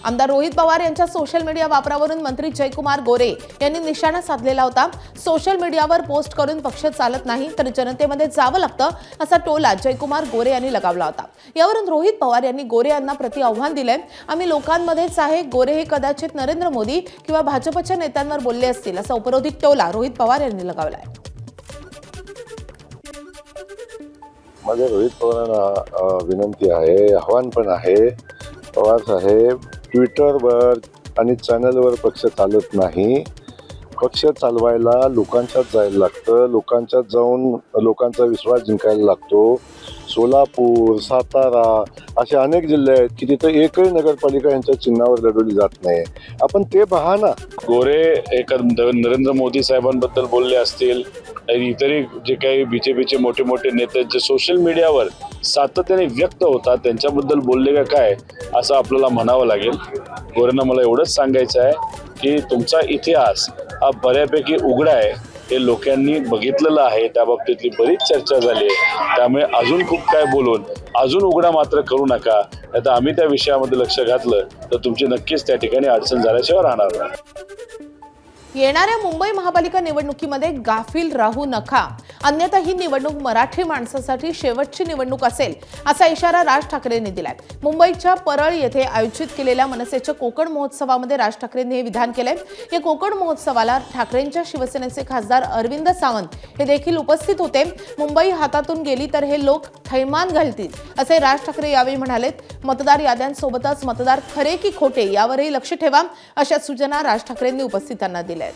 आमदार रोहित पवार यांच्या social media वापरावरून मंत्री जयकुमार गोरे यांनी निशाणा साधलेला होता। सोशल मीडियावर पोस्ट करून पक्ष चालत नाही तर जनतेमध्ये जावं लागतं असा टोला जयकुमार गोरे यांनी लगावला होता। यावरून रोहित पवार यांनी गोरे यांना प्रति आव्हान दिले, आम्ही लोकांमध्येच आहे, गोरे हे कदाचित नरेंद्र मोदी किंवा भाजपच्या नेत्यांवर बोलले असतील असा उपरोधिक टोला रोहित पवार यांनी लगावलाय। माझे रोहित पवारांना विनंती आहे, आव्हान पण आहे, पवार साहेब ट्विटरवर आणि चॅनलवर पक्ष चालत नाही। पक्ष चालवायला लोकांच्यात जायला लागतं, लोकांच्यात जाऊन लोकांचा विश्वास जिंकायला लागतो। सोलापूर, सातारा असे अनेक जिल्हे आहेत की तिथे एकही नगरपालिका यांच्या चिन्हावर लढवली जात नाही। आपण ते पहा ना। गोरे एक नरेंद्र मोदी साहेबांबद्दल बोलले असतील, इतरही जे काही बीजेपीचे मोठे मोठे नेते जे सोशल मीडियावर सातत्याने व्यक्त होतात त्यांच्याबद्दल बोलले का काय असं आपल्याला म्हणावं लागेल। गोरेंना मला एवढंच सांगायचं आहे की तुमचा इतिहास हा बऱ्यापैकी उघडा आहे, हे लोकांनी बघितलेलं आहे, त्या बाबतीतली बरीच चर्चा झाली आहे। त्यामुळे अजून खूप काय बोलून अजून उघडा मात्र करू नका, नाहीतर आम्ही त्या विषयामध्ये लक्ष घातलं तर तुमची नक्कीच त्या ठिकाणी अडचण झाल्याशिवाय राहणार नाही। येणाऱ्या मुंबई महापालिका निवडणुकीमध्ये गाफील राहू नका, अन्यथा ही निवडणूक मराठी माणसासाठी शेवटची निवडणूक असेल असा इशारा राज ठाकरेंनी दिलाय। मुंबईच्या परळ येथे आयोजित केलेल्या मनसेच्या कोकण महोत्सवामध्ये राज ठाकरेंनी हे विधान केले। या कोकण महोत्सवाला ठाकरेंच्या शिवसेनेचे खासदार अरविंद सावंत हे देखील उपस्थित होते। मुंबई हातातून गेली तर हे लोक थैमान घालतील असे राज ठाकरे यावेळी म्हणालेत। मतदार याद्यांसोबतच मतदार खरे की खोटे यावरही लक्ष ठेवा अशा सूचना राज ठाकरेंनी उपस्थितांना दिल्या।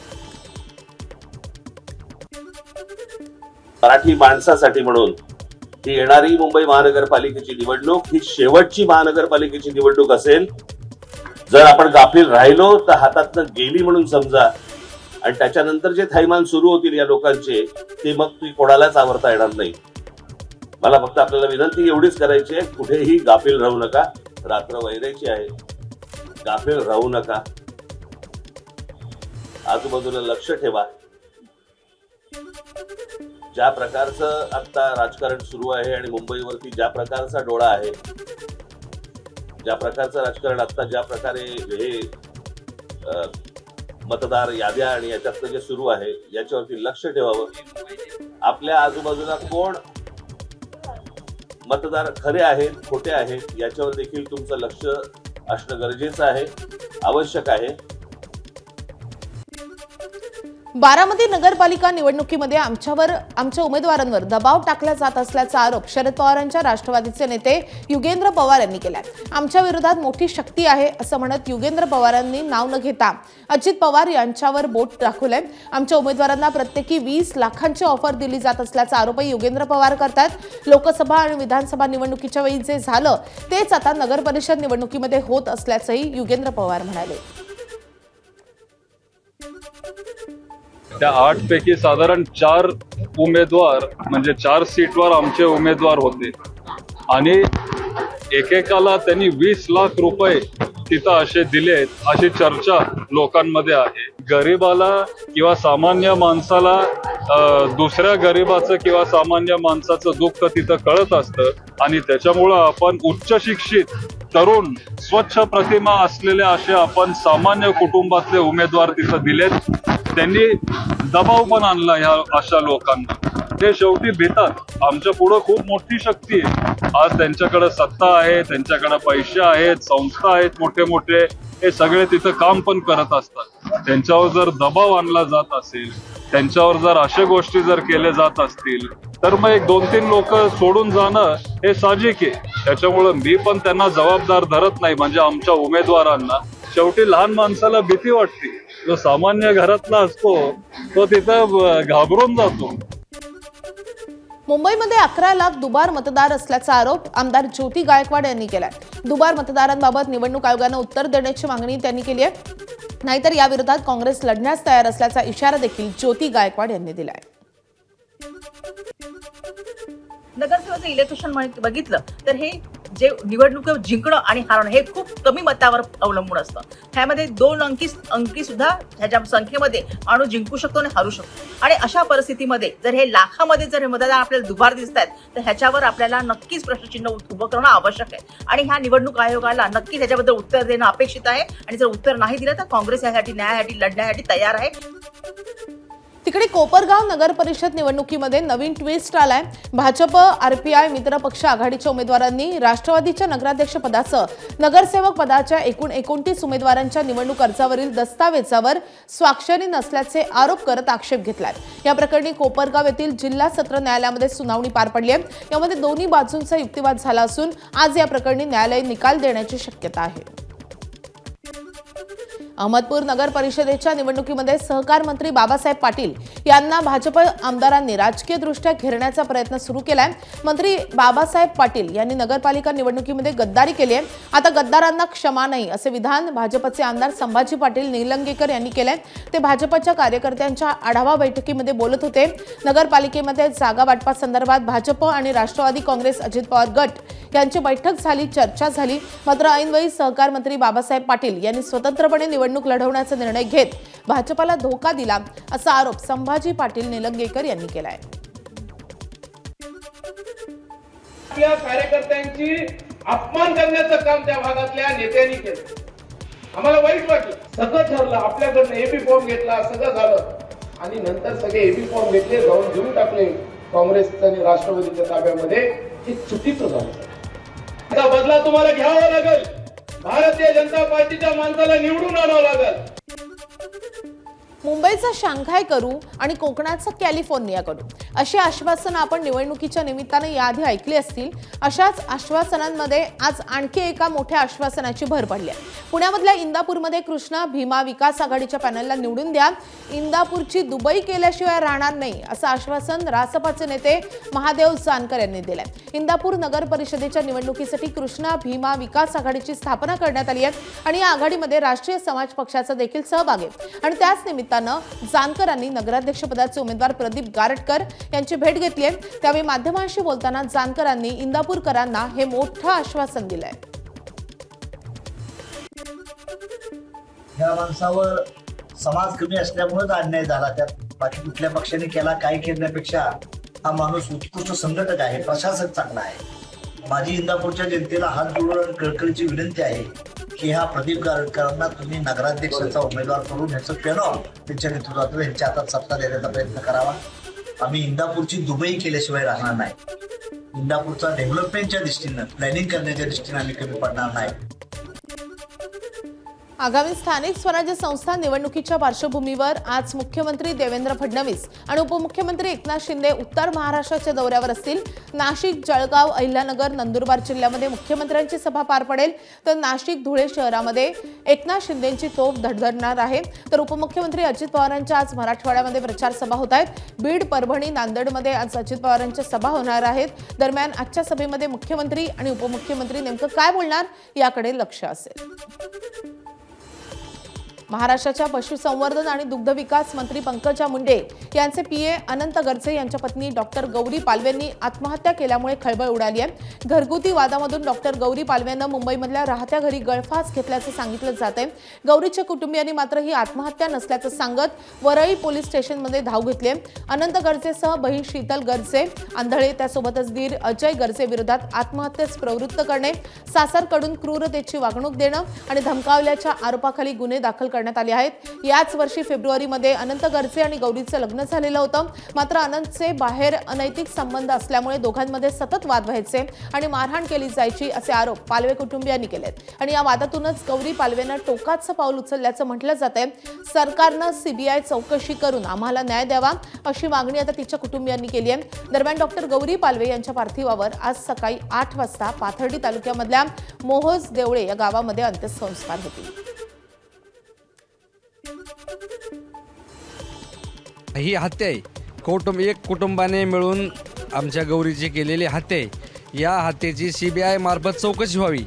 मराठी माणसासाठी म्हणून ही येणारी मुंबई महानगरपालिकेची निवडणूक ही शेवटची महानगरपालिकेची निवडणूक असेल। जर आपण गाफील राहिलो तर हातातनं गेली म्हणून समजा, आणि त्याच्यानंतर जे थैमान सुरू होतील या लोकांचे ते मग ती कोणालाच आवरता येणार नाही। मला फक्त आपल्याला विनंती एवढीच करायची आहे, कुठेही गाफील राहू नका। रात्र वैरायची आहे, गाफील राहू नका, आजूबाजूला लक्ष ठेवा। ज्या प्रकारचं आता राजकारण सुरू आहे आणि मुंबईवरती ज्या प्रकारचा डोळा आहे, ज्या प्रकारचं राजकारण आता ज्या प्रकारे हे मतदार याद्या आणि याच्यातलं जे सुरू आहे याच्यावरती लक्ष ठेवावं। आपल्या आजूबाजूला कोण मतदार खरे आहेत खोटे आहेत याच्यावर देखील तुमचं लक्ष असणं गरजेचं आहे, आवश्यक आहे। बारामती नगरपालिका निवडणुकीमध्ये आमच्या उमेदवारांवर दबाव टाकला जात असल्याचा आरोप शरद पवारांच्या राष्ट्रवादीचे नेते युगेंद्र पवार यांनी केलाय। आमच्या विरोधात मोठी शक्ती आहे असं म्हणत युगेंद्र पवारांनी नाव न घेता अजित पवार यांच्यावर बोट दाखवलंय। आमच्या उमेदवारांना प्रत्येकी 20 लाखांची ऑफर दिली जात असल्याचा आरोपही युगेंद्र पवार करतात। लोकसभा आणि विधानसभा निवडणुकीच्या वेळी जे झालं तेच आता नगर परिषद निवडणुकीमध्ये होत असल्याचंही युगेंद्र पवार म्हणाले। त्या 8 पैकी साधारण 4 उमेदवार म्हणजे 4 सीटवर आमचे उमेदवार होते आणि एकेकाला त्यांनी 20 लाख रुपये तिथं असे दिलेत अशी चर्चा लोकांमध्ये आहे। गरीबाला किंवा सामान्य माणसाला दुसऱ्या गरीबाचं किंवा सामान्य माणसाचं दुःख तिथं कळत असतं आणि त्याच्यामुळं आपण उच्च शिक्षित तरुण स्वच्छ प्रतिमा असलेले असे आपण सामान्य कुटुंबातले उमेदवार तिथं दिलेत। त्यांनी दबाव पण आणला ह्या अशा लोकांना, ते शेवटी भेटतात। आमच्या पुढे खूप मोठी शक्ती आहे, आज त्यांच्याकडे सत्ता आहे, त्यांच्याकडे पैसे आहेत, संस्था आहेत मोठे मोठे, हे सगळे तिथं काम पण करत असतात। त्यांच्यावर जर दबाव आणला जात असेल, त्यांच्यावर जर अशा गोष्टी जर केले जात असतील तर मग 1-2-3 लोक सोडून जाणं हे साहजिक आहे। त्याच्यामुळे मी पण त्यांना जबाबदार धरत नाही। म्हणजे आमच्या उमेदवारांना शेवटी लहान माणसाला भीती वाटते, जो सामान्य घरातला असतो तो तिथं घाबरून जातो। मुंबईमध्ये 11 लाख दुबार मतदार असल्याचा आरोप आमदार ज्योती गायकवाड यांनी केलाय। दुबार मतदारांबाबत निवडणूक आयोगाने उत्तर देण्याची मागणी त्यांनी केली आहे, नाहीतर या विरोधात काँग्रेस लढण्यास तयार असल्याचा इशारा देखील ज्योती गायकवाड यांनी दिलाय। नगरसेवकाचं इलेक्शन बघितलं तर हे जे निवडणूक जिंकणं आणि हारणं हे खूप कमी मतावर अवलंबून असतं. ह्यामध्ये 2 अंकी सुद्धा ह्याच्या संख्येमध्ये माणूस जिंकू शकतो आणि हारू शकतो. आणि अशा परिस्थितीमध्ये जर हे लाखामध्ये जर हे मतदार आपल्याला दुबार दिसत आहेत तर ह्याच्यावर आपल्याला नक्कीच प्रश्नचिन्ह उभं करणं आवश्यक आहे. आणि ह्या निवडणूक आयोगाला नक्कीच ह्याच्याबद्दल उत्तर देणं अपेक्षित आहे. आणि जर उत्तर नाही दिलं तर काँग्रेस यासाठी न्यायासाठी लढण्यासाठी तयार आहे. तिकडे कोपरगाव नगर परिषद निवडणुकीमध्ये नवीन ट्विस्ट आलाय. भाजप आरपीआय मित्र पक्ष आघाडीच्या उमेदवारांनी राष्ट्रवादीच्या नगराध्यक्ष पदासह नगरसेवक पदाच्या एकूण 29 उमेदवारांच्या निवडणूक अर्जावरील दस्तावेजावर स्वाक्षरी नसल्याचे आरोप करत आक्षेप घेतलाय. या प्रकरणी कोपरगाव येथील जिल्हा सत्र न्यायालयामध्ये सुनावणी पार पडली आहे. यामध्ये दोन्ही बाजूंचा युक्तिवाद झाला असून आज या प्रकरणी न्यायालयीन निकाल देण्याची शक्यता आहे. अहमदपूर नगर परिषदेच्या निवडणुकीमध्ये सहकार मंत्री बाबासाहेब पाटील यांना भाजप आमदारांनी राजकीयदृष्ट्या घेरण्याचा प्रयत्न सुरू केलाय. मंत्री बाबासाहेब पाटील यांनी नगरपालिका निवडणुकीमध्ये गद्दारी केली आहे. आता गद्दारांना क्षमा नाही असे विधान भाजपचे आमदार संभाजी पाटील निलंगेकर यांनी केले. ते भाजपच्या कार्यकर्त्यांच्या आढावा बैठकीमध्ये बोलत होते. नगरपालिकेमध्ये जागा वाटपासंदर्भात भाजप आणि राष्ट्रवादी काँग्रेस अजित पवार गट यांची बैठक झाली, चर्चा झाली. मात्र ऐनवेळी सहकार मंत्री बाबासाहेब पाटील यांनी स्वतंत्रपणे निवडणूक लढवण्याचा निर्णय घेत भाजपला धोका दिला असा आरोप संभाजी पाटील निलंगेकर यांनी केलाय. आपल्या कार्यकर्त्यांची अपमान करण्याचं काम त्या भागातल्या नेत्यांनी केलं. आम्हाला वाईट वाटलं. सगळं ठरलं, आपल्याकडनं एबी फॉर्म घेतला, सगळं झालं आणि नंतर सगळे एबी फॉर्म घेतले, जाऊन देऊन टाकले काँग्रेस आणि राष्ट्रवादीच्या ताब्यामध्ये. हे चुकीचं झालं. त्याचा बदला तुम्हाला घ्यावा लागेल. भारतीय जनता पार्टीच्या माणसाला निवडून आणावं लागेल. मुंबईचा शांघाय करू आणि कोकणाचा कॅलिफोर्निया करू अशी आश्वासनं आपण निवडणुकीच्या निमित्ताने याआधी ऐकली असतील. अशाच आश्वासनांमध्ये आज आणखी एका मोठ्या आश्वासनाची भर पडली आहे. पुण्यामधल्या इंदापूरमध्ये कृष्णा भीमा विकास आघाडीच्या पॅनलला निवडून द्या, इंदापूरची दुबई केल्याशिवाय राहणार नाही असं आश्वासन रासपाचे नेते महादेव जानकर यांनी दिलंय. इंदापूर नगर परिषदेच्या निवडणुकीसाठी कृष्णा भीमा विकास आघाडीची स्थापना करण्यात आली आहे आणि या आघाडीमध्ये राष्ट्रीय समाज पक्षाचा देखील सहभाग आहे. आणि त्याच निमित्तानं जानकरांनी नगराध्यक्षपदाचे उमेदवार प्रदीप गारटकर यांची भेट घेतली आहे. त्यावेळी माध्यमांशी बोलताना जानकरांनी इंदापूरकरांना हे मोठं आश्वासन दिलंय. या माणसावर समाज कमी असल्यामुळेच अन्याय झाला. त्यात बाकी कुठल्या पक्षाने केला काय करण्यापेक्षा हा माणूस उत्कृष्ट संघटक आहे, प्रशासक चांगला आहे. माझी इंदापूरच्या जनतेला हात जोडून कळकळीची विनंती आहे की ह्या प्रदीप गारटकरांना तुम्ही नगराध्यक्षाचा उमेदवार करून ह्याचं पेनाव त्यांच्या नेतृत्वात ह्यांच्या हातात सत्ता देण्याचा प्रयत्न करावा. आम्ही इंदापूरची दुबई केल्याशिवाय राहणार नाही. इंदापूरचा डेव्हलपमेंटच्या दृष्टीनं प्लॅनिंग करण्याच्या दृष्टीनं आम्ही कमी पडणार नाही. आगामी स्थानिक स्वराज्य संस्था निवडणुकीच्या पार्श्वभूमीवर आज मुख्यमंत्री देवेंद्र फडणवीस आणि उपमुख्यमंत्री एकनाथ शिंदे उत्तर महाराष्ट्राच्या दौऱ्यावर असतील. नाशिक, जळगाव, अहिल्यानगर, नंदुरबार जिल्ह्यामध्ये मुख्यमंत्र्यांची सभा पार पडेल. तर नाशिक, धुळे शहरामध्ये एकनाथ शिंदेंची तोफ धडधडणार आहे. तर उपमुख्यमंत्री अजित पवारांच्या आज मराठवाड्यामध्ये प्रचार सभा होत आहेत. बीड, परभणी, नांदेडमध्ये आज अजित पवारांच्या सभा होणार आहेत. दरम्यान आजच्या सभेमध्ये मुख्यमंत्री आणि उपमुख्यमंत्री नेमकं काय बोलणार याकडे लक्ष असेल. महाराष्ट्राच्या पशुसंवर्धन आणि दुग्ध विकास मंत्री पंकजा मुंडे यांचे पीए अनंत गर्जे यांच्या पत्नी डॉक्टर गौरी पालवेंनी आत्महत्या केल्यामुळे खळबळ उडाली आहे. घरगुती वादामधून डॉक्टर गौरी पालवेंना मुंबईमधल्या राहत्या घरी गळफास घेतल्याचं सांगितलं जातंय. गौरीच्या कुटुंबियांनी मात्र ही आत्महत्या नसल्याचं सांगत वरळी पोलीस स्टेशनमध्ये धाव घेतली आहे. अनंत गर्जेसह बहीण शीतल गर्जे आंधळे त्यासोबतच दीर अजय गर्जे विरोधात आत्महत्येस प्रवृत्त करणे, सासरकडून क्रूरतेची वागणूक देणं आणि धमकावल्याच्या आरोपाखाली गुन्हे दाखल करण्यात आले आहेत. याच वर्षी फेब्रुवारीमध्ये अनंत गर्जे आणि गौरीचं लग्न झालेलं होतं. मात्र अनंतचे बाहेर अनैतिक संबंध असल्यामुळे दोघांमध्ये सतत वाद व्हायचे आणि मारहाण केली जायची असे आरोप पालवे कुटुंबियांनी केलेत. आणि या वादातूनच गौरी पालवेनं टोकाचं पाऊल उचलल्याचं म्हटलं जातंय. सरकारनं सीबीआय चौकशी करून आम्हाला न्याय द्यावा अशी मागणी आता तिच्या कुटुंबियांनी केली आहे. दरम्यान डॉक्टर गौरी पालवे यांच्या पार्थिवावर आज सकाळी 8 वाजता पाथर्डी तालुक्यामधल्या मोहोज देवळे या गावामध्ये अंत्यसंस्कार होतील. ही हत्या आहे. एक कुटुंबाने मिळून आमच्या गौरीची केलेली हत्या आहे. या हत्येची सीबीआय मार्फत चौकशी व्हावी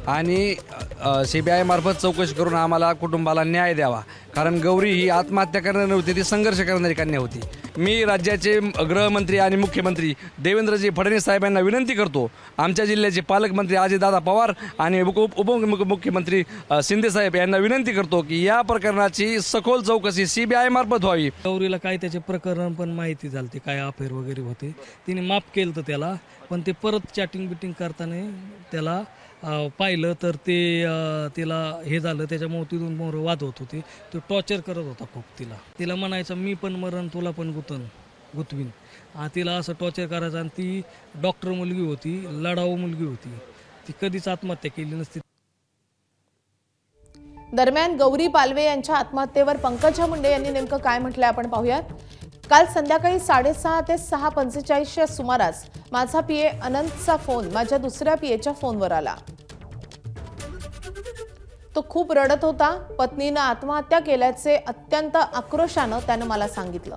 आणि CBI मार्फत चौकशी करून आम्हाला कुटुंबाला न्याय द्यावा, कारण गौरी ही आत्महत्या करणारी नव्हती, ती संघर्ष करणारी कन्या होती. मी राज्याचे गृहमंत्री आणि मुख्यमंत्री देवेंद्रजी फडणवीस साहेबांना विनंती करतो, आमच्या जिल्ह्याचे पालकमंत्री अजितदादा पवार आणि उपमुख्यमंत्री शिंदेसाहेब यांना विनंती करतो की या प्रकरणाची सखोल चौकशी CBI मार्फत व्हावी. गौरीला काय त्याचे प्रकरण पण माहिती झाली, काय अफेअर वगैरे होते, तिने माफ केलं तर त्याला, पण ते परत चॅटिंग बिटिंग करताना त्याला पाहिलं तर ते तिला हे झालं, त्याच्यामुळे तिथून मोर वाद होत होते. तो टॉर्चर करत होता खूप तिला म्हणायचं मी पण मरण तुला पण गुतवीन. तिला असं टॉर्चर करायचं. आणि ती डॉक्टर मुलगी होती, लढाऊ मुलगी होती, ती कधीच आत्महत्या केली नसती. दरम्यान गौरी पालवे यांच्या आत्महत्येवर पंकजा मुंडे यांनी नेमकं काय म्हटलंय आपण पाहूयात. काल संध्याकाळी 6:30 ते 6:45च्या सुमारास माझा PA अनंतचा फोन माझ्या दुसऱ्या PAच्या फोनवर आला. तो खूप रडत होता. पत्नीनं आत्महत्या केल्याचे अत्यंत आक्रोशानं त्यानं मला सांगितलं.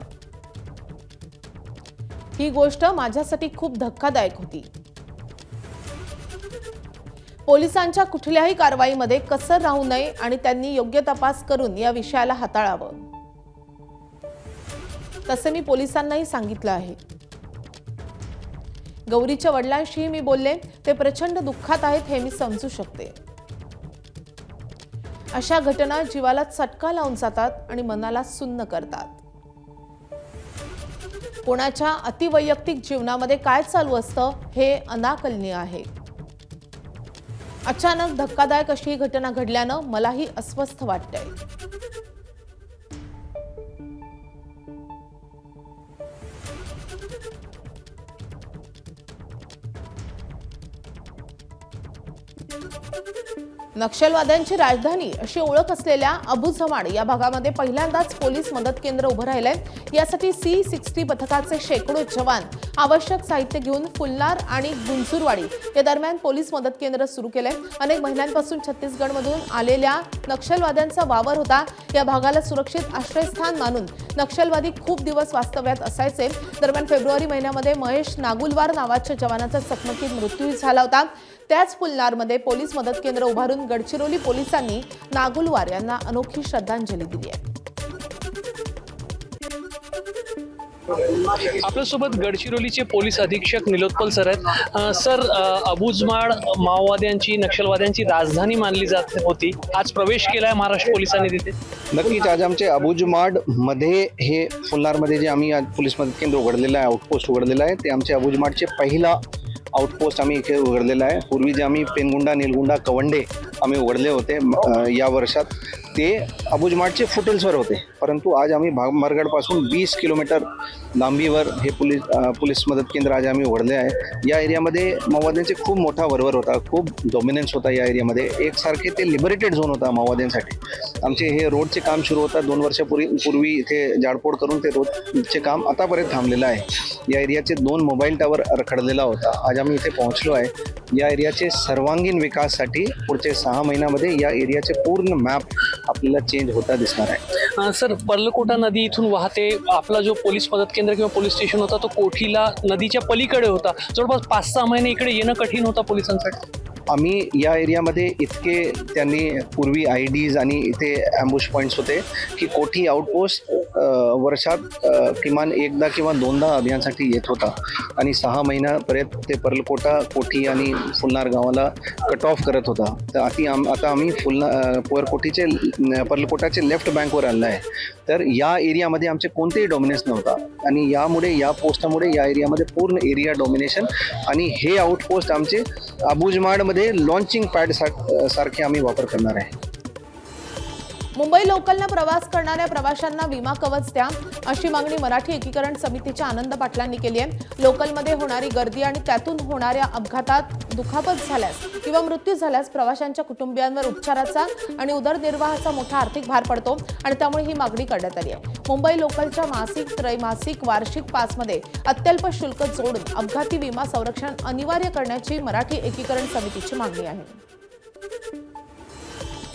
ही गोष्ट माझ्यासाठी खूप धक्कादायक होती. पोलिसांच्या कुठल्याही कारवाईमध्ये कसर राहू नये आणि त्यांनी योग्य तपास करून या विषयाला हाताळावं, तसे मी पोलिसांनाही सांगितलं आहे. गौरीच्या वडिलांशीही मी बोलले. ते प्रचंड दुःखात आहेत हे मी समजू शकते. अशा घटना जीवाला चटका लावून जातात आणि मनाला सुन्न करतात. कोणाच्या अतिवैयक्तिक जीवनामध्ये काय चालू असतं हे अनाकलनीय आहे. अचानक धक्कादायक अशी ही घटना घडल्यानं मलाही अस्वस्थ वाटतंय. नक्षलवाद्यांची राजधानी अशी ओळख असलेल्या अबुझमाड या भागामध्ये पहिल्यांदाच पोलीस मदत केंद्र उभं राहिलंय. यासाठी C-60 पथकाचे शेकडो जवान आवश्यक साहित्य घेऊन फुलनार आणि गुंजूरवाडी या दरम्यान पोलीस मदत केंद्र सुरू केलंय. अनेक महिन्यांपासून छत्तीसगडमधून आलेल्या नक्षलवाद्यांचा वावर होता. या भागाला सुरक्षित आश्रयस्थान मानून नक्षलवादी खूप दिवस वास्तव्यात असायचे. दरम्यान फेब्रुवारी महिन्यामध्ये महेश नागुलवार नावाच्या जवानाचा चकमकीत मृत्यू झाला होता. त्याच फुलनारमध्ये पोलीस मदत केंद्र उभारून गडचिरोली पोलिसांनी नागुलवार यांना अनोखी श्रद्धांजली दिली आहे. आपल्यासोबत गडचिरोलीचे पोलीस अधीक्षक निलोत्पल सर आहेत. सर, अबुझमाड माओवाद्यांची नक्षलवाद्यांची राजधानी मानली जात होती, आज प्रवेश केलाय महाराष्ट्र पोलिसांनी तिथे. नक्कीच आज आमचे अबुझमाड मध्ये हे फुलनारमध्ये जे आम्ही आज पोलीस मदत केंद्र उघडलेलं आहे, आउटपोस्ट उघडलेलं आहे, ते आमचे अबुझमाडचे पहिला आउटपोस्ट आम्ही इथे उघडलेला आहे. पूर्वी जे आम्ही पेनगुंडा, निलगुंडा, कवंडे आम्ही उघडले होते या वर्षात, ते अबुझमाडचे फुटल्सवर होते. परंतु आज आम्ही भागमारगडपासून 20 किलोमीटर लांबीवर हे पोलीस मदत केंद्र आज आम्ही उघडले आहे. या एरियामध्ये माओवाद्यांचे खूप मोठा वरवर होता, खूप डॉमिनन्स होता या एरियामध्ये. एकसारखे ते लिबरेटेड झोन होता माओवाद्यांसाठी. आमचे हे रोडचे काम सुरू होतं 2 वर्षापूर्वी इथे जाडपोड करून ते रोडचे काम आतापर्यंत थांबलेलं आहे. या एरियाचे 2 मोबाईल टावर रखडलेला होता. आज आम्ही इथे पोहोचलो आहे. या एरियाचे सर्वांगीण विकासासाठी पुढचे 6 महिन्यामध्ये या एरियाचे पूर्ण मॅप आपल्याला चेंज होता दिसणार आहे. सर, पर्लकोटा नदी इथून वाहते. आपला जो पोलीस मदत केंद्र किंवा पोलीस स्टेशन होता तो कोठीला नदीच्या पलीकडे होता. जवळपास 5-6 महिने इकडे येणं कठीण होतं पोलिसांसाठी. आम्ही या एरियामध्ये इतके त्यांनी पूर्वी IDs आणि इथे ॲम्बुश पॉईंट्स होते की कोठी आउटपोस्ट वर्षात किमान एकदा किंवा 2दा अभियानासाठी येत होता. आणि 6 महिन्यापर्यंत ते पर्लकोटा, कोठी आणि फुलनार गावाला कट ऑफ करत होता. तर आता आम्ही पर्लकोटाचे लेफ्ट बँकवर आलेलं आहे. तर या एरियामध्ये आमचे कोणतेही डॉमिनेन्स नव्हता आणि या पोस्टामुळे या एरियामध्ये पूर्ण एरिया डॉमिनेशन. आणि हे आउटपोस्ट आमचे अबुझमाडमध्ये लॉन्चिंग पॅड सारखे आम्ही वापर करणार आहे. मुंबई लोकलनं प्रवास करणाऱ्या प्रवाशांना विमा कवच द्या अशी मागणी मराठी एकीकरण समितीच्या आनंद पाटलांनी केली आहे. लोकलमध्ये होणारी गर्दी आणि त्यातून होणाऱ्या अपघातात दुखापत झाल्यास किंवा मृत्यू झाल्यास प्रवाशांच्या कुटुंबियांवर उपचाराचा आणि उदरनिर्वाहाचा मोठा आर्थिक भार पडतो आणि त्यामुळे ही मागणी करण्यात आली आहे. मुंबई लोकलच्या मासिक, त्रैमासिक, वार्षिक पासमध्ये अत्यल्प शुल्क जोडून अपघाती विमा संरक्षण अनिवार्य करण्याची मराठी एकीकरण समितीची मागणी आहे.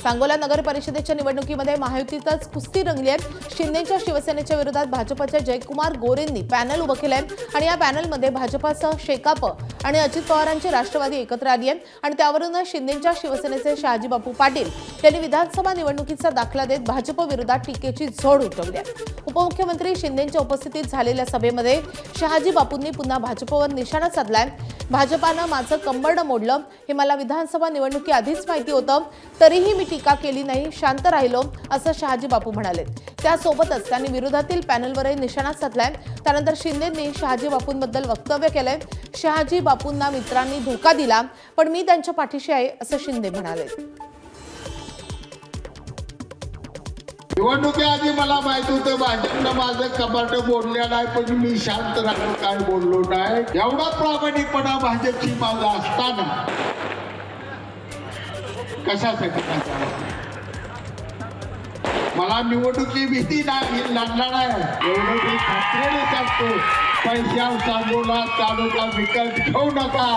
सांगोला नगर परिषदेच्या निवडणुकीमध्ये महायुतीतच कुस्ती रंगली आहे. शिंदेच्या शिवसेनेच्या विरोधात भाजपच्या जयकुमार गोरेंनी पॅनल उभं केलंय आणि या पॅनलमध्ये भाजपासह शेकाप आणि अजित पवारांची राष्ट्रवादी एकत्र आली आहे आणि त्यावरूनच शिंदेच्या शिवसेनेचे शहाजी बापू पाटील यांनी विधानसभा निवडणुकीचा दाखला देत भाजप विरोधात टीकेची झोड उठवली आहे। उपमुख्यमंत्री शिंदेच्या उपस्थितीत झालेल्या सभेमध्ये शहाजी बापूंनी पुन्हा भाजपवर निशाणा साधलाय। भाजपानं माझं कंबरडं मोडलं हे मला विधानसभा निवडणुकी आधीच माहिती होतं, तरीही मी टीका केली नाही, शांत राहिलो असं शहाजी बापू म्हणाले। त्यासोबतच त्यांनी विरोधातील पॅनलवरही निशाणा साधलाय। त्यानंतर शिंदेंनी शहाजी बापूंबद्दल वक्तव्य केलंय। शहाजी बापूंना मित्रांनी धोका दिला, पण मी त्यांच्या पाठीशी आहे असं शिंदे म्हणाले। निवडणुकीआधी मला माहिती होतं भाजपनं माझं कपाट बोललेलं आहे, पण मी शांत राहिलो, काय बोललो नाही। एवढा प्रामाणिकपणा भाजपची माझा असताना कशासाठी मला निवडणुकी भीती नाही लागणार आहे, एवढं मी खात्रीने सांगतो। पैशांचा बोला तालुका विकत घेऊ नका,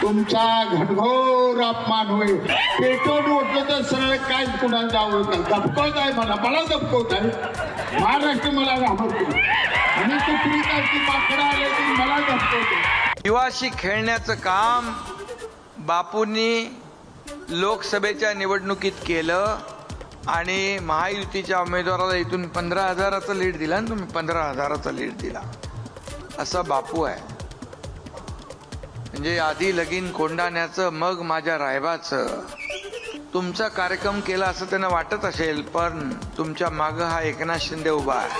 तुमचा घनघोर अपमान होईल। पेटवून उठलं तर सरळ काय कुणाला जावं दबकवत आहे, मला दबकवत आहे। महाराष्ट्र मला घाबरतो आणि कुठली काही माकडं आले की मला दबकवतो। युवाशी खेळण्याचं काम बापूंनी लोकसभेच्या निवडणुकीत केलं आणि महायुतीच्या उमेदवाराला इथून 15,000चं लीड दिला आणि तुम्ही 15,000चा लीड दिला, असा बापू आहे। म्हणजे आधी लगीन कोंडाण्याचं मग माझ्या रायबाचं तुमचा कार्यक्रम केला असं त्यांना वाटत असेल, पण तुमच्या मागं हा एकनाथ शिंदे उभा आहे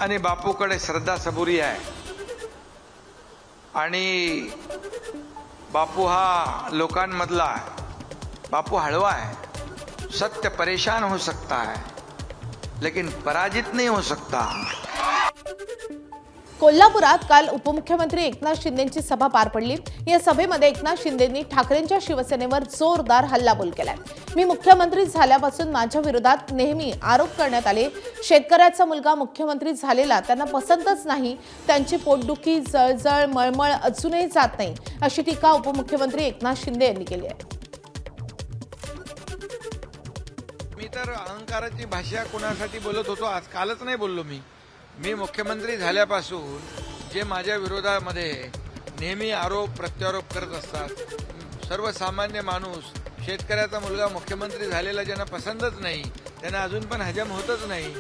आणि बापूकडे श्रद्धा सबुरी आहे आणि बापू हा लोकांमधला आहे। बापू हळवा है, सत्य परेशान हो सकता है लेकिन पराजित नहीं हो सकता। कोल्हापुरात काल उपमुख्यमंत्री एकनाथ शिंदेंची सभा पार पडली। या सभेमध्ये एकनाथ शिंदेंनी ठाकरेंच्या शिवसेनेवर जोरदार हल्लाबोल केलाय। मी मुख्यमंत्री झाल्यापासून माझ्या विरोधात नेहमी आरोप करण्यात आले, शेतकऱ्याचा मुलगा मुख्यमंत्री झालेला त्यांना पसंतच नाही, त्यांची पोटदुखी जळजळ मळमळ अजूनही जात नाही, अशी टीका उपमुख्यमंत्री एकनाथ शिंदे यांनी केली आहे। मी तर अहंकाराची भाषा कोणासाठी बोलत होतो, आज कालच नाही बोललो। मी मुख्यमंत्री झाल्यापासून जे माझ्या विरोधामध्ये नेहमी आरोप प्रत्यारोप करत असतात, सर्वसामान्य माणूस शेतकऱ्याचा मुलगा मुख्यमंत्री झालेला ज्यांना पसंतच नाही, त्यांना अजून पण हजम होतच नाही,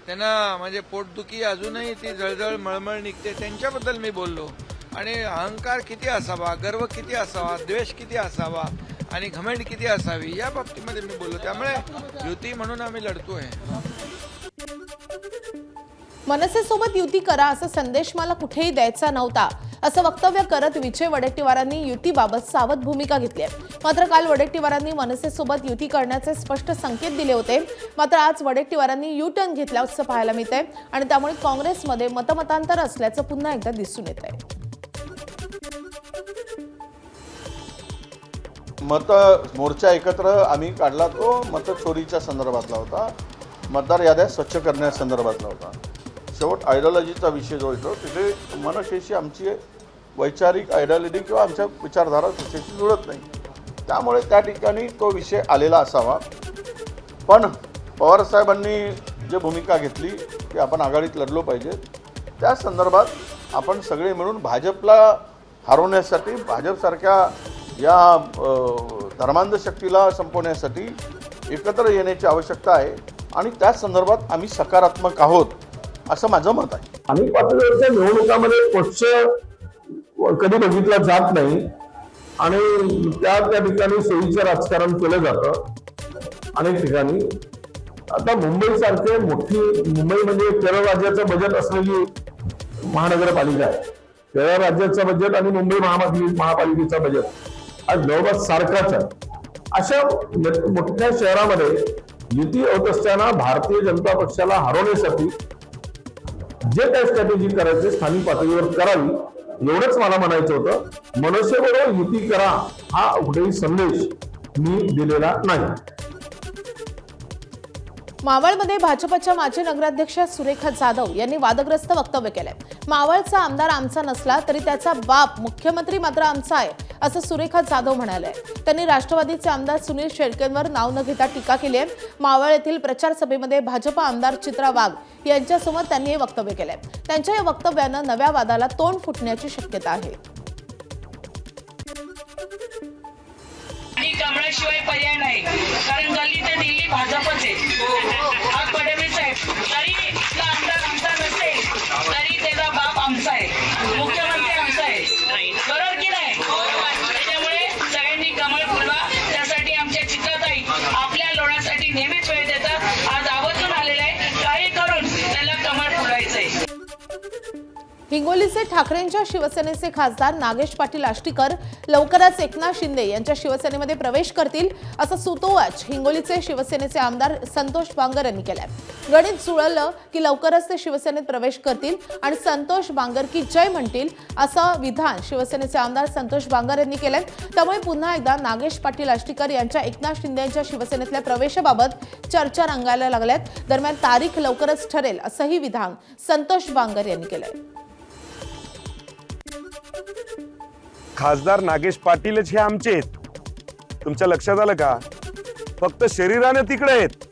त्यांना म्हणजे पोटदुखी अजूनही ती जळजळ मळमळ निघते, त्यांच्याबद्दल मी बोललो। आणि अहंकार किती असावा, गर्व किती असावा, द्वेष किती असावा आणि घमंड किती असावी या बाबतीमध्ये मी बोललो। त्यामुळे युती म्हणून आम्ही लढतोय। मनसेसोबत युती करा असा संदेश मला कुठेही द्यायचा नव्हता असं वक्तव्य करत विजय वडेट्टीवारांनी युतीबाबत सावध भूमिका घेतली आहे। मात्र काल वडेट्टीवारांनी मनसेसोबत युती करण्याचे स्पष्ट संकेत दिले होते, मात्र आज वडेट्टीवारांनी यू टर्न घेतल्याचं पाहायला मिळतंय आणि त्यामुळे काँग्रेसमध्ये मतमतांतर असल्याचं पुन्हा एकदा दिसून येत आहे। मत मोर्चा एकत्र आम्ही काढला, तो मत चोरीच्या संदर्भातला होता, मतदार याद्या स्वच्छ करण्यासंदर्भातला होता। शेवट आयडिओलॉजीचा विषय जो येतो तिथे मनसेशी आमची वैचारिक आयडिओलॉजी किंवा आमच्या विचारधारा त्याच्याशी जुळत नाही, त्यामुळे त्या ठिकाणी तो विषय आलेला असावा। पण पवारसाहेबांनी जी भूमिका घेतली की आपण आघाडीत लढलो पाहिजे, त्या संदर्भात आपण सगळे मिळून भाजपला हरवण्यासाठी, भाजपसारख्या या धर्मांध शक्तीला संपवण्यासाठी एकत्र येण्याची आवश्यकता आहे आणि त्या संदर्भात आम्ही सकारात्मक आहोत असं माझं मत आहे। आम्ही पातळीवरच्या निवडणुकामध्ये पक्ष कधी बघितला जात नाही आणि त्या ठिकाणी सोयीचं राजकारण केलं जातं अनेक ठिकाणी। आता मुंबई सारखे मुंबई म्हणजे केरळ राज्याचं बजेट असलेली महानगरपालिका आहे। केरळ राज्याचं बजेट आणि मुंबई महापालिकेचं बजेट आज जवळपास सारखाच आहे। अशा मोठ्या शहरामध्ये युती होत असताना भारतीय जनता पक्षाला हरवण्यासाठी जे काही स्ट्रॅटेजी करायचे स्थानिक पातळीवर करावी, एवढंच मला म्हणायचं होतं। मनसेबरोबर युती करा हा कुठेही संदेश मी दिलेला नाही। मावळमध्ये भाजपच्या माजी नगराध्यक्ष सुरेखा जाधव यांनी वादग्रस्त वक्तव्य केलंय। मावळचा आमदार आमचा नसला तरी त्याचा बाप मुख्यमंत्री मात्र आमचा आहे असं सुरेखा जाधव म्हणाले. त्यांनी राष्ट्रवादीचे आमदार सुनील शेळकेंवर नाव न घेता टीका केली आहे. मावळ येथील प्रचार सभेमध्ये भाजप आमदार चित्रा वाघ यांच्यासमोर त्यांनी हे वक्तव्य केले. त्यांच्या या वक्तव्यानं नव्या वादाला तोंड फुटण्याची शक्यता आहे. कमळाशिवाय पर्याय नाही, कारण गल्ली ते दिल्ली भाजपच आहे. हा फडणवीस आहे, तरी आमदार आमचा नसेल तरी त्याचा बाप आमचा आहे, मुख्यमंत्री आमचा आहे, बरोबर की नाही? त्याच्यामुळे सगळ्यांनी कमळ फुलवा. त्यासाठी आमच्या चित्राताई आपल्या लोणासाठी नेहमीच वेळ देतात. आज आवर्जून आलेला आहे, काही करून त्याला कमळ फुलवायचंय. हिंगोलीचे ठाकरेंच्या शिवसेनेचे खासदार नागेश पाटील आष्टीकर लवकरच एकनाथ शिंदे यांच्या शिवसेनेमध्ये प्रवेश करतील असं सुतोवाच हिंगोलीचे शिवसेनेचे आमदार संतोष बांगर यांनी केलंय. गणित जुळलं की लवकरच ते शिवसेनेत प्रवेश करतील आणि संतोष बांगर की जय म्हणतील असं विधान शिवसेनेचे आमदार संतोष बांगर यांनी केलंय. त्यामुळे पुन्हा एकदा नागेश पाटील आष्टीकर यांच्या एकनाथ शिंदे यांच्या शिवसेनेतल्या प्रवेशाबाबत चर्चा रंगायला लागल्यात. दरम्यान तारीख लवकरच ठरेल असंही विधान संतोष बांगर यांनी केलंय. खासदार नागेश पाटीलच हे आमचे आहेत, तुमच्या लक्षात आलं का? फक्त शरीराने तिकडे आहेत,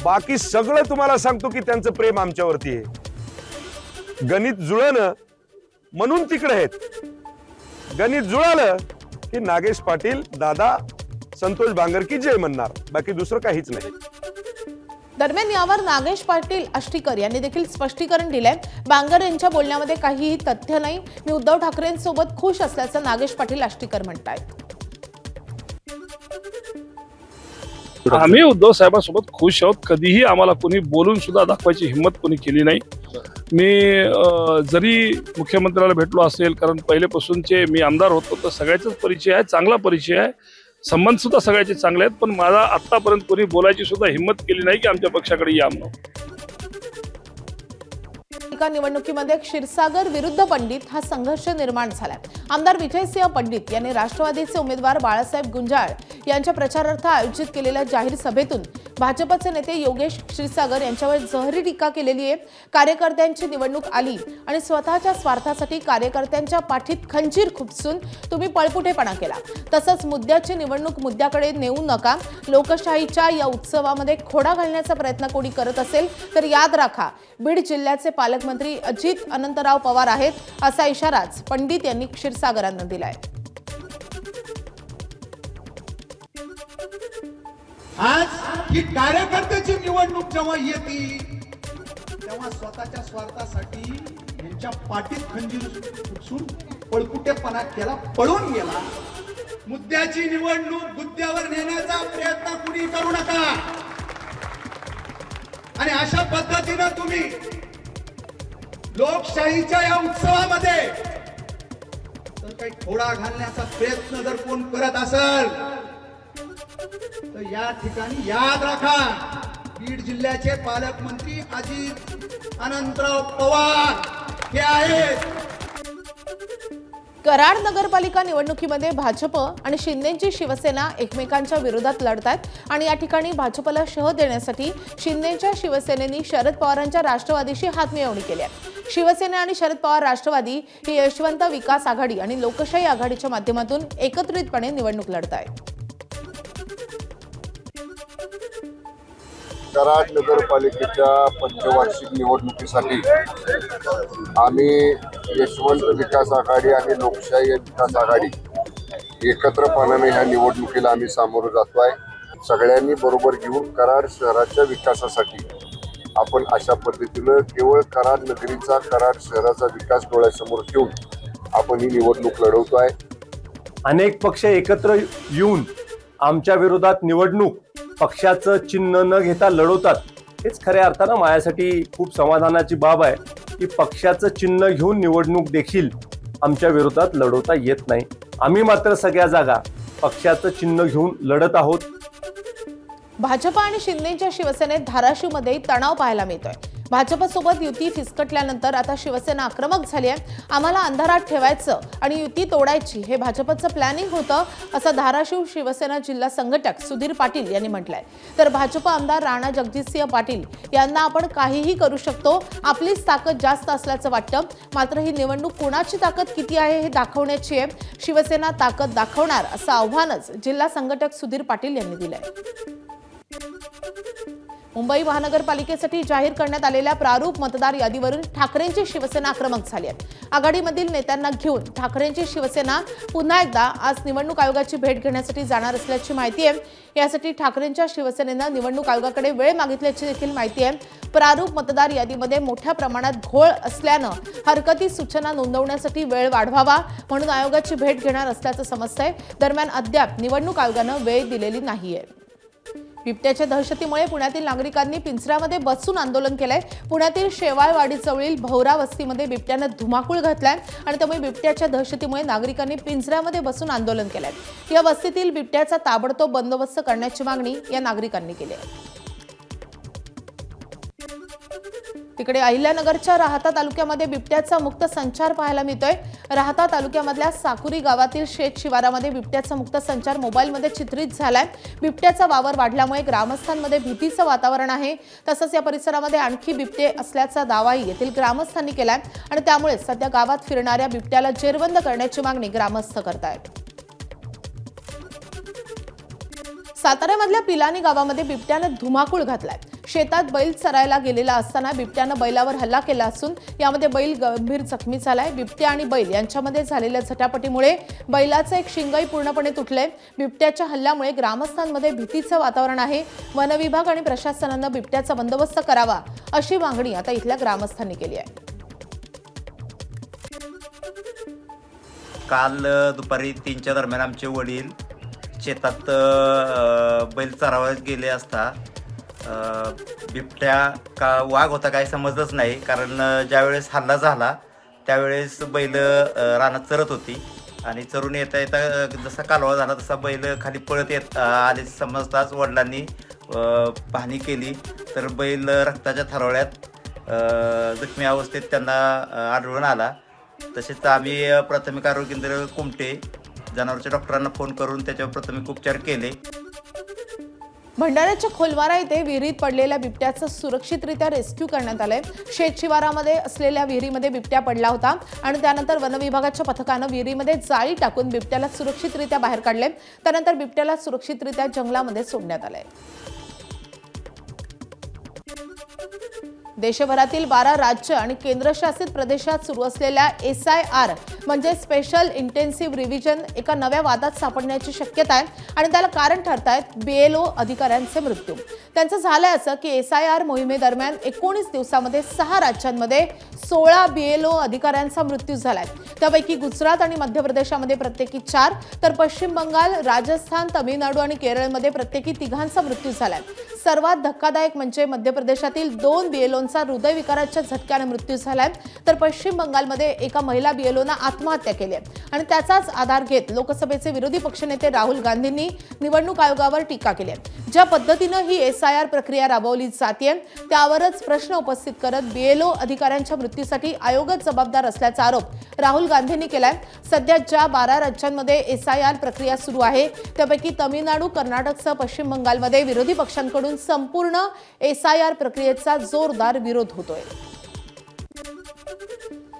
बाकी सगळं तुम्हाला सांगतो की त्यांचं प्रेम आमच्यावरती आहे. गणित जुळणं म्हणून तिकडे आहेत. गणित जुळालं की नागेश पाटील दादा संतोष बांगर की जय म्हणणार, बाकी दुसरं काहीच नाही. दरम्यान यावर नागेश पाटील आष्टीकर यांनी देखील स्पष्टीकरण दिलंय. बांगर यांच्या बोलण्यामध्ये काहीही तथ्य नाही. मी उद्धव ठाकरेंसोबत खुश असल्याचं नागेश पाटील आष्टीकर म्हणतायत. आम्ही उद्धव साहेबांसोबत खुश आहोत. कधीही आम्हाला कोणी बोलून सुद्धा दाखवायची हिंमत कोणी केली नाही. मी जरी मुख्यमंत्र्याला भेटलो असेल, कारण पहिलेपासूनचे मी आमदार होतो, तर सगळ्याचाच परिचय आहे, चांगला परिचय आहे, संबंध सुद्धा सगळ्याचे चांगले आहेत. पण माझा आतापर्यंत कोणी बोलायची सुद्धा हिंमत केली नाही की आमच्या पक्षाकडे या म्हणून. निवडणुकीमध्ये क्षीरसागर विरुद्ध पंडित हा संघर्ष निर्माण झालाय. आमदार विजयसिंह पंडित यांनी राष्ट्रवादीचे उमेदवार बाळासाहेब गुंजाळ यांच्या प्रचारार्थ आयोजित केलेल्या जाहीर सभेतून भाजपचे नेते योगेश क्षीरसागर यांच्यावर जहरी टीका केलेली आहे. कार्यकर्त्यांची निवडणूक आली आणि स्वतःच्या स्वार्थासाठी कार्यकर्त्यांच्या पाठीत खंजीर खुपसून तुम्ही पळपुटेपणा केला. तसंच मुद्द्याची निवडणूक मुद्द्याकडे नेऊ नका. लोकशाहीच्या या उत्सवामध्ये खोडा घालण्याचा प्रयत्न कोणी करत असेल तर याद राखा, बीड जिल्ह्याचे पालकमंत्री अजित अनंतराव पवार आहेत, असा इशाराच पंडित यांनी क्षीरसागरांना दिलाय. आज ही कार्यकर्त्याची निवडणूक जेव्हा येते तेव्हा स्वतःच्या स्वार्थासाठी यांच्या पाठीत खंजीर खुपसून पळकुटेपणा केला, पळून गेला. मुद्द्याची निवडणूक मुद्द्यावर नेण्याचा प्रयत्न कुणी करू नका. आणि अशा पद्धतीनं तुम्ही लोकशाहीच्या या उत्सवामध्ये तर काही खोडा घालण्याचा प्रयत्न जर कोण करत असेल तर या ठिकाणी याद राखा, बीड जिल्ह्याचे पालकमंत्री अजित अनंतराव पवार हे आहेत. कराड नगरपालिका निवडणुकीमध्ये भाजप आणि शिंदेची शिवसेना एकमेकांच्या विरोधात लढतात आणि या ठिकाणी भाजपला शह देण्यासाठी शिंदेच्या शिवसेनेने शरद पवारांच्या राष्ट्रवादीशी हातमिळवणी केली आहे. शिवसेना आणि शरद पवार राष्ट्रवादी ही यशवंत विकास आघाडी आणि लोकशाही आघाडीच्या माध्यमातून एकत्रितपणे निवडणूक लढत आहेत. कराड नगरपालिकेच्या पंचवार्षिक निवडणुकीसाठी आम्ही यशवंत विकास आघाडी आणि लोकशाही विकास आघाडी एकत्रपणाने ह्या निवडणुकीला आम्ही सामोरं जातोय. सगळ्यांनी बरोबर घेऊन कराड शहराच्या विकासासाठी आपण अशा पद्धतीनं केवळ कराड नगरीचा, कराड शहराचा विकास डोळ्यासमोर ठेवून आपण ही निवडणूक लढवतोय. अनेक पक्ष एकत्र येऊन आमच्या विरोधात निवडणूक पक्षाचं चिन्ह न घेता लढवतात. हेच खऱ्या अर्थानं माझ्यासाठी खूप समाधानाची बाब आहे की पक्षाचं चिन्ह घेऊन निवडणूक देखील आमच्या विरोधात लढवता येत नाही. आम्ही मात्र सगळ्या जागा पक्षाचं चिन्ह घेऊन लढत आहोत. भाजप आणि शिंदेच्या शिवसेनेत धाराशिवमध्ये तणाव पाहायला मिळतोय. भाजपसोबत युती फिसकटल्यानंतर आता शिवसेना आक्रमक झाली आहे. आम्हाला अंधारात ठेवायचं आणि युती तोडायची हे भाजपचं प्लॅनिंग होतं, असं धाराशिव शिवसेना जिल्हा संघटक सुधीर पाटील यांनी म्हटलंय. तर भाजप आमदार राणा जगजितसिंह पाटील यांना आपण काहीही करू शकतो, आपलीच ताकद जास्त असल्याचं वाटतं. मात्र ही निवडणूक कोणाची ताकद किती आहे हे दाखवण्याची आहे. शिवसेना ताकद दाखवणार असं आव्हानच जिल्हा संघटक सुधीर पाटील यांनी दिलंय. मुंबई महानगरपालिकेसाठी जाहीर करण्यात आलेल्या प्रारूप मतदार यादीवरून ठाकरेंची शिवसेना आक्रमक झाली आहे. आघाडीमधील नेत्यांना घेऊन ठाकरेंची शिवसेना पुन्हा एकदा आज निवडणूक आयोगाची भेट घेण्यासाठी जाणार असल्याची माहिती आहे. यासाठी ठाकरेंच्या शिवसेनेनं निवडणूक आयोगाकडे वेळ मागितल्याची देखील माहिती आहे. प्रारूप मतदार यादीमध्ये मोठ्या प्रमाणात घोळ असल्यानं हरकती सूचना नोंदवण्यासाठी वेळ वाढवावा म्हणून आयोगाची भेट घेणार असल्याचं समजतंय. दरम्यान अद्याप निवडणूक आयोगानं वेळ दिलेली नाहीये. बिबट्याच्या दहशतीमुळे पुण्यातील नागरिकांनी पिंजऱ्यामध्ये बसून आंदोलन केलंय. पुण्यातील शेवाळवाडीजवळील भौरा वस्तीमध्ये बिबट्यानं धुमाकूळ घातलाय आणि त्यामुळे बिबट्याच्या दहशतीमुळे नागरिकांनी पिंजऱ्यामध्ये बसून आंदोलन केलंय. या वस्तीतील बिबट्याचा ताबडतोब बंदोबस्त करण्याची मागणी या नागरिकांनी केली आहे. तिकडे अहिल्यानगरच्या राहाता तालुक्यामध्ये बिबट्याचा मुक्त संचार पाहायला मिळतोय. राहाता तालुक्यामधल्या साकुरी गावातील शेत शिवारामध्ये बिबट्याचा मुक्त संचार मोबाईलमध्ये चित्रित झालाय. बिबट्याचा वावर वाढल्यामुळे ग्रामस्थांमध्ये भीतीचं वातावरण आहे. तसंच या परिसरामध्ये आणखी बिबटे असल्याचा दावाही येथील ग्रामस्थांनी केलाय आणि त्यामुळे सध्या गावात फिरणाऱ्या बिबट्याला जेरबंद करण्याची मागणी ग्रामस्थ करतायत. साताऱ्यामधल्या पिलानी गावामध्ये बिबट्यानं धुमाकूळ घातलाय. शेतात बैल चरायला गेलेला असताना बिबट्यानं बैलावर हल्ला केला असून यामध्ये बैल गंभीर जखमी झालाय. बिबट्या आणि बैल यांच्यामध्ये झालेल्या झटापटीमुळे बैलाचं एक शिंगही पूर्णपणे तुटलंय. बिबट्याच्या हल्ल्यामुळे ग्रामस्थांमध्ये भीतीचं वातावरण आहे. वन विभाग आणि प्रशासनानं बिबट्याचा बंदोबस्त करावा अशी मागणी आता इथल्या ग्रामस्थांनी केली आहे. काल दुपारी 3च्या दरम्यान आमचे वडील शेतात बैल चरावत गेले असता बिबट्या का वाघ होता काही समजलंच नाही. कारण ज्यावेळेस हल्ला झाला त्यावेळेस बैल रानात चरत होती आणि चरून येता येता जसा कालवा झाला तसा बैल खाली पळत येत आले समजताच वडिलांनी पाहणी केली तर बैल रक्ताच्या थरोळ्यात जखमी अवस्थेत त्यांना आढळून आला. तसेच आम्ही प्राथमिक आरोग्य केंद्र कुमटे जनावरांच्या डॉक्टरांना फोन करून त्याच्यावर प्राथमिक उपचार केले. भंडाऱ्याच्या खोलवारा येथे विहिरीत पडलेल्या बिबट्याचं सुरक्षितरित्या रेस्क्यू करण्यात आलंय. शेतशिवारामध्ये असलेल्या विहिरीमध्ये बिबट्या पडला होता आणि त्यानंतर वन विभागाच्या पथकानं विहिरीमध्ये जाळी टाकून बिबट्याला सुरक्षितरित्या बाहेर काढले. त्यानंतर बिबट्याला सुरक्षितरित्या जंगलामध्ये सोडण्यात आलंय. देशभरातील 12 राज्य आणि केंद्रशासित प्रदेशात सुरू असलेल्या SIR म्हणजे स्पेशल इंटेन्सिव्ह रिव्हिजन एका नव्या वादात सापडण्याची शक्यता आहे आणि त्याला कारण ठरतायत BLO अधिकाऱ्यांचे मृत्यू. त्यांचं झालंय असं की SIR मोहिमेदरम्यान 19 दिवसामध्ये 6 राज्यांमध्ये 16 BLO अधिकाऱ्यांचा मृत्यू झालाय. त्यापैकी गुजरात आणि मध्य प्रदेशामध्ये प्रत्येकी 4 तर पश्चिम बंगाल, राजस्थान, तामिळनाडू आणि केरळमध्ये प्रत्येकी 3 मृत्यू झालाय. सर्वात धक्कादायक म्हणजे मध्य प्रदेशातील 2 BLOंचा हृदयविकाराच्या झटक्याने मृत्यू झालाय तर पश्चिम बंगालमध्ये एका महिला BLOनं आत्महत्या केली आहे आणि त्याचाच आधार घेत लोकसभेचे विरोधी पक्षनेते राहुल गांधींनी निवडणूक आयोगावर टीका केली आहे. ज्या पद्धतीनं ही SIR प्रक्रिया राबवली जाते त्यावरच प्रश्न उपस्थित करत BLO अधिकाऱ्यांच्या मृत्यूसाठी आयोगच जबाबदार असल्याचा आरोप राहुल गांधींनी केलाय. सध्या ज्या 12 राज्यांमध्ये SIR प्रक्रिया सुरू आहे त्यापैकी तामिळनाडू, कर्नाटकसह पश्चिम बंगालमध्ये विरोधी पक्षांकडून संपूर्ण SIR प्रक्रियेचा जोरदार विरोध होतोय.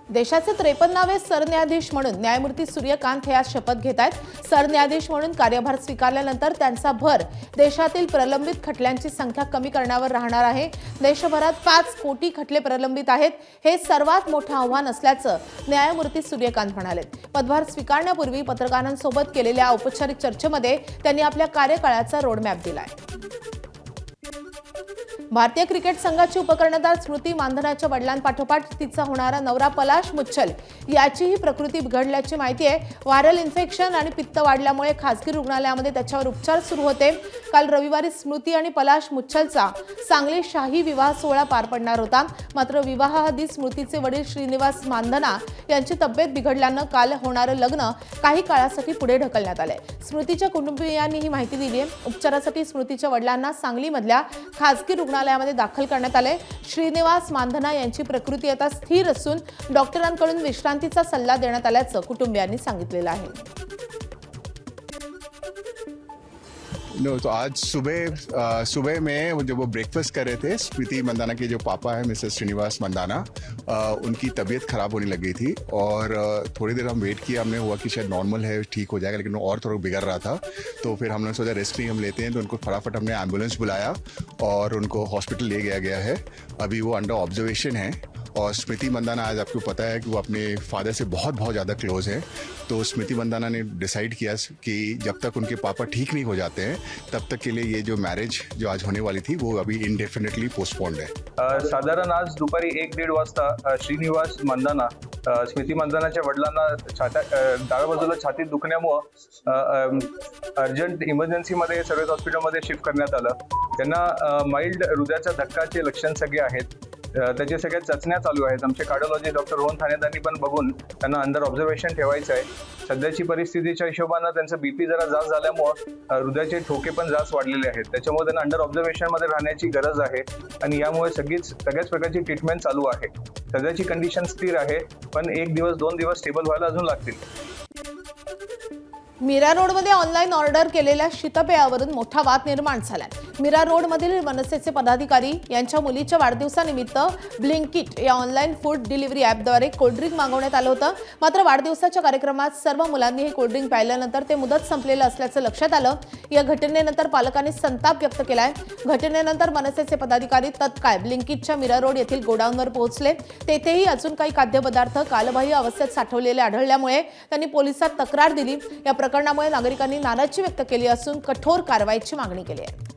देशाचे 53वे सरन्यायाधीश म्हणून न्यायमूर्ती सूर्यकांत हे आज शपथ घेत आहेत. सरन्यायाधीश म्हणून कार्यभार स्वीकारल्यानंतर त्यांचा भर देशातील प्रलंबित खटल्यांची संख्या कमी करण्यावर राहणार आहे. देशभरात 5 कोटी खटले प्रलंबित आहेत. हे सर्वात मोठं आव्हान असल्याचं न्यायमूर्ती सूर्यकांत म्हणाले. पदभार स्वीकारण्यापूर्वी पत्रकारांसोबत केलेल्या औपचारिक चर्चेमध्ये त्यांनी आपल्या कार्यकाळाचा रोडमॅप दिलाय. भारतीय क्रिकेट संघाची उपकर्णधार स्मृती मानधनाच्या वडिलांपाठोपाठ तिचा होणारा नवरा पलाश मुच्छल याचीही प्रकृती बिघडल्याची माहिती आहे. व्हायरल इन्फेक्शन आणि पित्त वाढल्यामुळे खासगी रुग्णालयामध्ये त्याच्यावर उपचार सुरू होते. काल रविवारी स्मृती आणि पलाश मुच्छलचा सांगली शाही विवाह सोहळा पार पडणार होता. मात्र विवाहाआधी स्मृतीचे वडील श्रीनिवास मानधना यांची तब्येत बिघडल्यानं काल होणारं लग्न काही काळासाठी पुढे ढकलण्यात आलंय. स्मृतीच्या कुटुंबियांनी ही माहिती दिली आहे. उपचारासाठी स्मृतीच्या वडिलांना सांगलीमधल्या खासगी रुग्णालयात रुग्णालयामध्ये दाखल करण्यात आले. श्रीनिवास मांधना यांची प्रकृती आता स्थिर असून डॉक्टरांकडून विश्रांतीचा सल्ला देण्यात आल्याचं कुटुंबियांनी सांगितलेलं आहे. तो आज सुबह में जब वो ब्रेकफास्ट कर रहे थे, स्मृति मंदाना के जो पापा है मिसेस श्रीनिवास मंदाना, उनकी तबीयत खराब होने लग गई थी और थोड़ी देर हम वेट किया. हमने हुआ कि शायद नॉर्मल है, ठीक हो जाएगा, लेकिन और थोड़ा बिगड़ रहा था. तो फिर हमने सोचा रेस्ट नहीं हम लेते हैं, तो उनको फटाफट हमने एम्बुलेंस बुलाया और उनको हॉस्पिटल ले गया है. अभी वो अंडर ऑब्जर्वेशन है. और स्मृति मंदाना, आज आपको पता है कि वो अपने फादर से बहुत ज़्यादा क्लोज है. तो स्मृति मंदाना ने डिसाइड किया कि जब तक उनके पापा ठीक नहीं हो जाते हैं तब तक के लिए ये जो मैरिज जो आज होने वाली थी वो अभी इनडेफिनेटली पोस्टपोन्ड है. साधारण आज दुपारी 1-1:30 वाजता श्रीनिवास मंदाना स्मृती मंदानाच्या वडिलांना डाव्या बाजूला छातीत दुखण्यामुळं अर्जंट इमर्जन्सीमध्ये सर्व्हिस हॉस्पिटलमध्ये शिफ्ट करण्यात आलं. त्यांना माइल्ड हृदयाचा धक्काचे लक्षण सगळे आहेत. त्याचे सगळ्या चाचण्या चालू आहेत. आमचे कार्डिओलॉजिस्ट डॉक्टर रोहन ठाणेदारांनी पण बघून त्यांना अंडर ऑब्झर्वेशन ठेवायचं आहे. सध्याची परिस्थितीच्या हिशोबानं त्यांचं बीपी जरा जास्त झाल्यामुळं हृदयाचे ठोके पण जास्त वाढलेले आहेत. त्याच्यामुळे त्यांना अंडर ऑब्झर्वेशनमध्ये राहण्याची गरज आहे आणि यामुळे सगळ्याच प्रकारची ट्रीटमेंट चालू आहे. सध्याची कंडिशन स्थिर आहे, पण 1 दिवस 2 दिवस स्टेबल व्हायला अजून लागतील. मीरा रोडमध्ये ऑनलाईन ऑर्डर केलेल्या शीतपेयावरून मोठा वाद निर्माण झालाय. मीरा रोडमधील मनसेचे पदाधिकारी यांच्या मुलीच्या वाढदिवसानिमित्त ब्लिंकिट या ऑनलाईन फूड डिलिव्हरी ॲपद्वारे कोल्ड्रिंक मागवण्यात आलं होतं. मात्र वाढदिवसाच्या कार्यक्रमात सर्व मुलांनी हे कोल्ड्रिंक प्यायल्यानंतर ते मुदत संपलेलं असल्याचं लक्षात आलं. या घटनेनंतर पालकांनी संताप व्यक्त केलाय. घटनेनंतर मनसेचे पदाधिकारी तत्काळ ब्लिंकिटच्या मीरा रोड येथील गोडाऊनवर पोहोचले. तेथेही अजून काही खाद्यपदार्थ कालबाह्य अवस्थेत साठवलेले आढळल्यामुळे त्यांनी पोलिसात तक्रार दिली. या प्रकरणामुळे नागरिकांनी नाराजी व्यक्त केली असून कठोर कारवाईची मागणी केली आहे.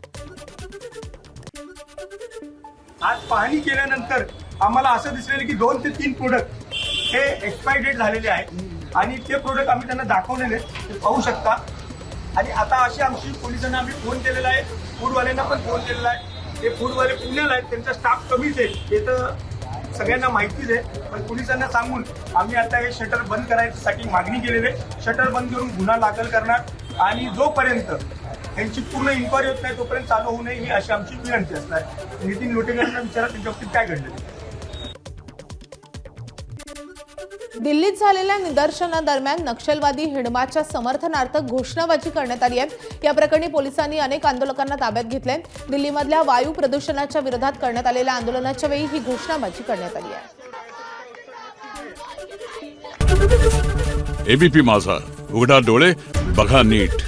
आज पाहणी केल्यानंतर आम्हाला असं दिसलेलं की 2 ते 3 प्रोडक्ट हे एक्सपायरी डेट झालेले आहेत आणि ते प्रोडक्ट आम्ही त्यांना दाखवलेले ते पाहू शकता. आणि आता अशी आमची पोलिसांना आम्ही फोन केलेला आहे, फूडवाल्यांना पण फोन केलेला आहे. ते फूडवाले पुण्याला आहेत, त्यांचा स्टाफ कमीच आहे, हे तर सगळ्यांना माहितीच आहे. पण पोलिसांना सांगून आम्ही आता हे शटर बंद करायसाठी मागणी केलेली आहे. शटर बंद करून गुन्हा दाखल करणार आणि जोपर्यंत त्यांची पूर्ण इन्क्वायरी होत नाही तोपर्यंत चालू होऊ नये ही अशी आमची विनंती असणार. नितीन लोटेकरांना विचारा त्यांच्या बाबतीत काय घडलं. दिल्लीत झालेल्या निदर्शनादरम्यान नक्षलवादी हिडमाच्या समर्थनार्थ घोषणाबाजी करण्यात आली आहे. या प्रकरणी पोलिसांनी अनेक आंदोलकांना ताब्यात घेतले. दिल्लीमधल्या वायू प्रदूषणाच्या विरोधात करण्यात आलेल्या आंदोलनाच्या वेळी ही घोषणाबाजी करण्यात आली आहे. एबीपी माझा, उघडा डोळे बघा नीट.